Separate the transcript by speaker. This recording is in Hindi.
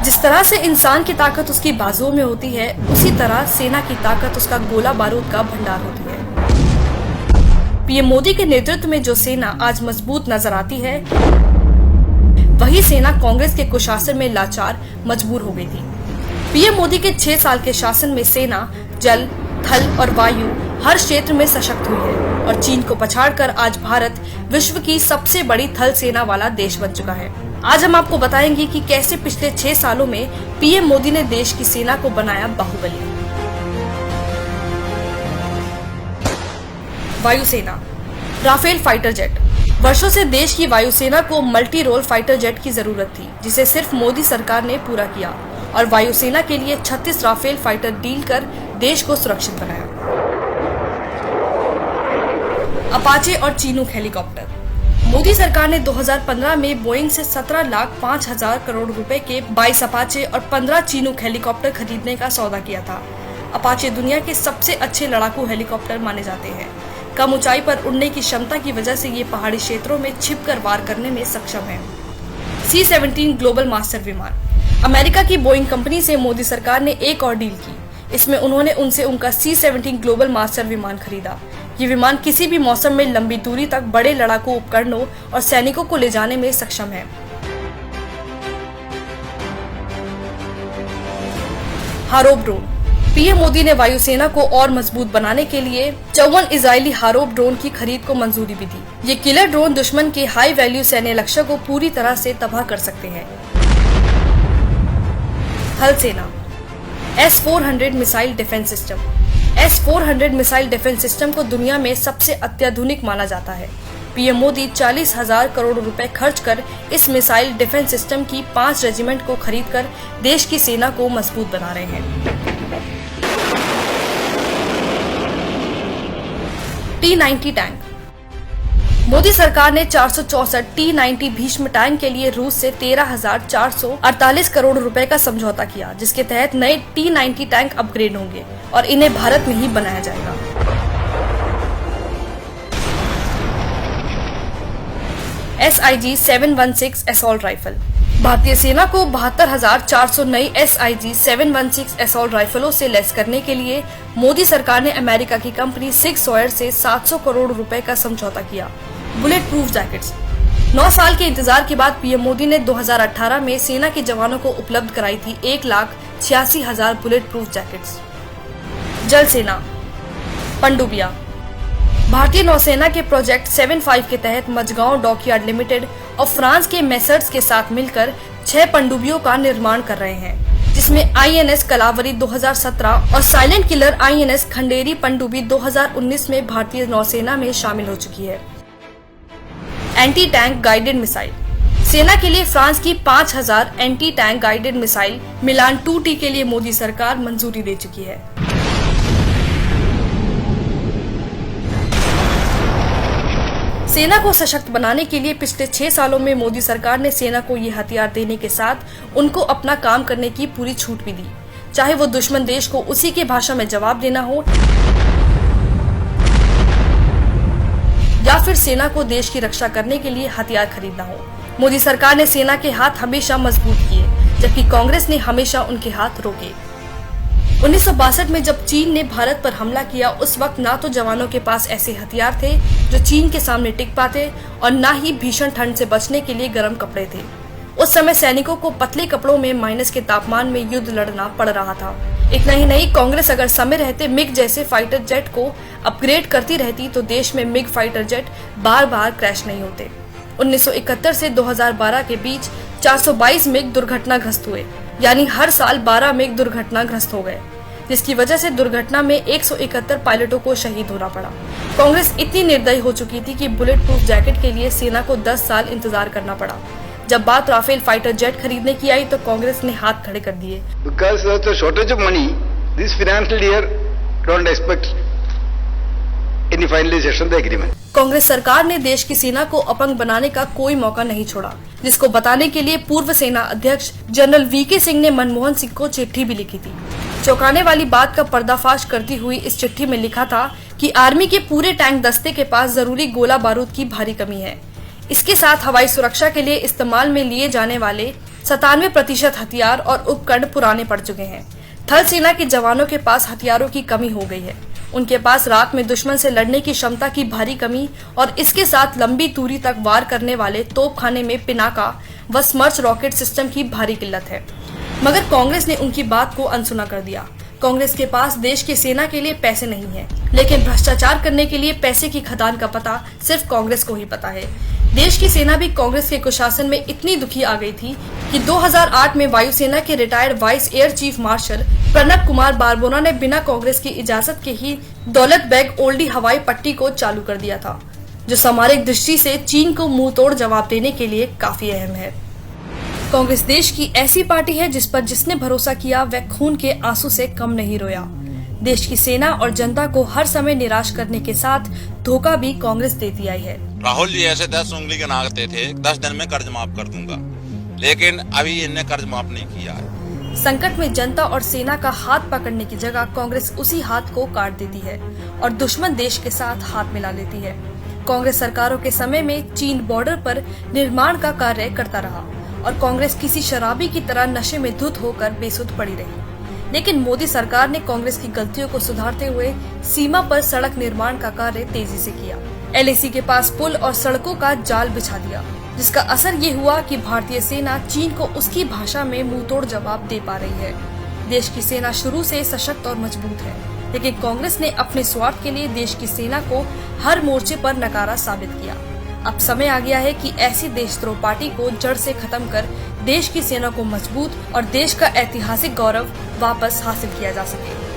Speaker 1: जिस तरह से इंसान की ताकत उसकी बाजुओं में होती है, उसी तरह सेना की ताकत उसका गोला बारूद का भंडार होती है। पीएम मोदी के नेतृत्व में जो सेना आज मजबूत नजर आती है, वही सेना कांग्रेस के कुशासन में लाचार मजबूर हो गई थी। पीएम मोदी के 6 साल के शासन में सेना जल, थल और वायु हर क्षेत्र में सशक्त हुई है और चीन को पछाड़कर आज भारत विश्व की सबसे बड़ी थल सेना वाला देश बन चुका है। आज हम आपको बताएंगे कि कैसे पिछले 6 सालों में पीएम मोदी ने देश की सेना को बनाया बाहुबली। वायुसेना। Rafale fighter jet. वर्षों से देश की वायुसेना को मल्टी रोल फाइटर जेट की जरूरत थी, जिसे सिर्फ मोदी सरकार ने पूरा किया और वायुसेना के लिए 36 राफेल फाइटर डील कर देश को सुरक्षित बनाया। अपाचे और चीनूक हेलीकॉप्टर। मोदी सरकार ने 2015 में बोइंग से 17,05,000 करोड़ रुपए के 22 अपाचे और 15 चीनूक हेलीकॉप्टर खरीदने का सौदा किया था। अपाचे दुनिया के सबसे अच्छे लड़ाकू हेलीकॉप्टर माने जाते हैं। कम ऊंचाई पर उड़ने की क्षमता की वजह से ये पहाड़ी क्षेत्रों में छिपकर वार करने में सक्षम है। C-17 ग्लोबल मास्टर विमान। अमेरिका की बोइंग कंपनी से मोदी सरकार ने एक और डील की। इसमें उन्होंने उनसे उनका C-17 ग्लोबल मास्टर विमान खरीदा। ये विमान किसी भी मौसम में लंबी दूरी तक बड़े लड़ाकू उपकरणों और सैनिकों को ले जाने में सक्षम है। हारोप ड्रोन। पीएम मोदी ने वायुसेना को और मजबूत बनाने के लिए 54 इजरायली हारोप ड्रोन की खरीद को मंजूरी भी दी। ये किलर ड्रोन दुश्मन के हाई वैल्यू सैन्य लक्ष्य को पूरी तरह से तबाह कर सकते हैं। थल सेना। S-400 missile defence system. S-400 missile defence system को दुनिया में सबसे अत्याधुनिक माना जाता है। पीएम मोदी 40,000 करोड़ रुपए खर्च कर इस मिसाइल डिफेंस सिस्टम की 5 रेजिमेंट को खरीदकर देश की सेना को मजबूत बना रहे हैं। T-90 tank. मोदी सरकार ने 464 T-90 भीष्म टैंक के लिए रूस से 13,448 करोड़ रुपए का समझौता किया, जिसके तहत नए T-90 टैंक अपग्रेड होंगे और इन्हें भारत में ही बनाया जाएगा। SIG-716 assault rifle. भारतीय सेना को 72,400 नई SIG-716 असॉल्ट राइफलों से लैस करने के लिए मोदी सरकार ने अमेरिका की कंपनी सिग सॉयर से 700 करोड़ रुपए का समझौता किया। Bullet proof jackets. 9 साल के इंतजार के बाद पीएम मोदी ने 2018 में सेना के जवानों को उपलब्ध कराई थी 1,86,000 बुलेट प्रूफ जैकेट्स। जल सेना। पनडुबिया। भारतीय नौसेना के प्रोजेक्ट 75 के तहत मझगांव डॉकयार्ड लिमिटेड और फ्रांस के मेसर्स के साथ मिलकर 6 पनडुब्बियों का निर्माण कर रहे हैं, जिसमें INS कलावरी 2017 और साइलेंट किलर INS खंडेरी पनडुब्बी 2019 में भारतीय नौसेना में शामिल हो चुकी है। Anti tank guided missile. सेना के लिए फ्रांस की 5,000 एंटी टैंक गाइडेड मिसाइल मिलान 2T के लिए मोदी सरकार मंजूरी दे चुकी है। सेना को सशक्त बनाने के लिए पिछले 6 सालों में मोदी सरकार ने सेना को ये हथियार देने के साथ उनको अपना काम करने की पूरी छूट भी दी, चाहे वो दुश्मन देश को उसी के भाषा में जवाब देना हो या फिर सेना को देश की रक्षा करने के लिए हथियार खरीदना हो। मोदी सरकार ने सेना के हाथ हमेशा मजबूत किए, जबकि कांग्रेस ने हमेशा उनके हाथ रोके। 1962 में जब चीन ने भारत पर हमला किया, उस वक्त ना तो जवानों के पास ऐसे हथियार थे जो चीन के सामने टिक पाते और ना ही भीषण ठंड से बचने के लिए गर्म कपड़े थे। उस समय सैनिकों को पतले कपड़ों में माइनस के तापमान में युद्ध लड़ना पड़ रहा था। इतना ही नहीं, कांग्रेस अगर समय रहते मिग जैसे फाइटर जेट को अपग्रेड करती रहती तो देश में मिग फाइटर जेट बार बार क्रैश नहीं होते। 1971 से 2012 के बीच 422 मिग दुर्घटनाग्रस्त हुए, यानी हर साल 12 मिग दुर्घटनाग्रस्त हो गए, जिसकी वजह से दुर्घटना में 171 पायलटों को शहीद होना पड़ा। कांग्रेस इतनी निर्दयी हो चुकी थी कि बुलेट प्रूफ जैकेट के लिए सेना को 10 साल इंतजार करना पड़ा। जब बात राफेल फाइटर जेट खरीदने की आई तो कांग्रेस ने हाथ खड़े कर दिए।
Speaker 2: Because of the shortage of money, this financial year don't expect any finalization of the agreement.
Speaker 1: Congress सरकार ने देश की सेना को अपंग बनाने का कोई मौका नहीं छोड़ा, जिसको बताने के लिए पूर्व सेना अध्यक्ष जनरल VK सिंह ने मनमोहन सिंह को चिट्ठी भी लिखी थी। चौंकाने वाली बात का पर्दाफाश करती हुई इस चिट्ठी में लिखा था कि आर्मी के पूरे टैंक दस्ते के पास जरूरी गोला बारूद की भारी कमी है। इसके साथ हवाई सुरक्षा के लिए इस्तेमाल में लिए जाने वाले 97% हथियार और उपकरण पुराने पड़ चुके हैं। थल सेना के जवानों के पास हथियारों की कमी हो गई है। उनके पास रात में दुश्मन से लड़ने की क्षमता की भारी कमी और इसके साथ लंबी दूरी तक वार करने वाले तोपखाने में पिनाका व स्मर्च रॉकेट सिस्टम की भारी किल्लत है। मगर कांग्रेस ने उनकी बात को अनसुना कर दिया। कांग्रेस के पास देश की सेना के लिए पैसे नहीं है, लेकिन भ्रष्टाचार करने के लिए पैसे की खदान का पता सिर्फ कांग्रेस को ही पता है। देश की सेना भी कांग्रेस के कुशासन में इतनी दुखी आ गई थी कि 2008 में वायुसेना के retired vice air chief marshal Pranab Kumar Barbora ने बिना कांग्रेस की इजाजत के ही दौलत बेग ओल्डी हवाई पट्टी को चालू कर दिया था, जो सामरिक दृष्टि से चीन को मुंह तोड़ जवाब देने के लिए काफी अहम है। कांग्रेस देश की ऐसी पार्टी है जिस पर जिसने भरोसा किया वह खून के आंसू से कम नहीं रोया। देश की सेना और जनता को हर समय निराश करने के साथ धोखा भी कांग्रेस देती आई है।
Speaker 3: राहुल जी ऐसे 10 उंगली के नागते थे, 10 दिन में कर्ज माफ कर दूंगा, लेकिन अभी इन्हें कर्ज माफ नहीं किया है।
Speaker 1: संकट में जनता और सेना का हाथ पकड़ने की जगह कांग्रेस उसी हाथ को काट देती है और दुश्मन देश के साथ हाथ मिला लेती है। कांग्रेस सरकारों के समय में चीन बॉर्डर पर निर्माण का कार्य करता रहा और कांग्रेस किसी शराबी की तरह नशे में धुत होकर बेसुध पड़ी रही। लेकिन मोदी सरकार ने कांग्रेस की गलतियों को सुधारते हुए सीमा पर सड़क निर्माण का कार्य तेजी से किया। LAC के पास पुल और सड़कों का जाल बिछा दिया, जिसका असर ये हुआ कि भारतीय सेना चीन को उसकी भाषा में मुंहतोड़ जवाब दे पा रही है। देश की सेना शुरू से सशक्त और मजबूत है, लेकिन कांग्रेस ने अपने स्वार्थ के लिए देश की सेना को हर मोर्चे पर नकारा साबित किया। अब समय आ गया है कि ऐसी देशद्रोह पार्टी को जड़ से खत्म कर देश की सेना को मजबूत और देश का ऐतिहासिक गौरव वापस हासिल किया जा सके।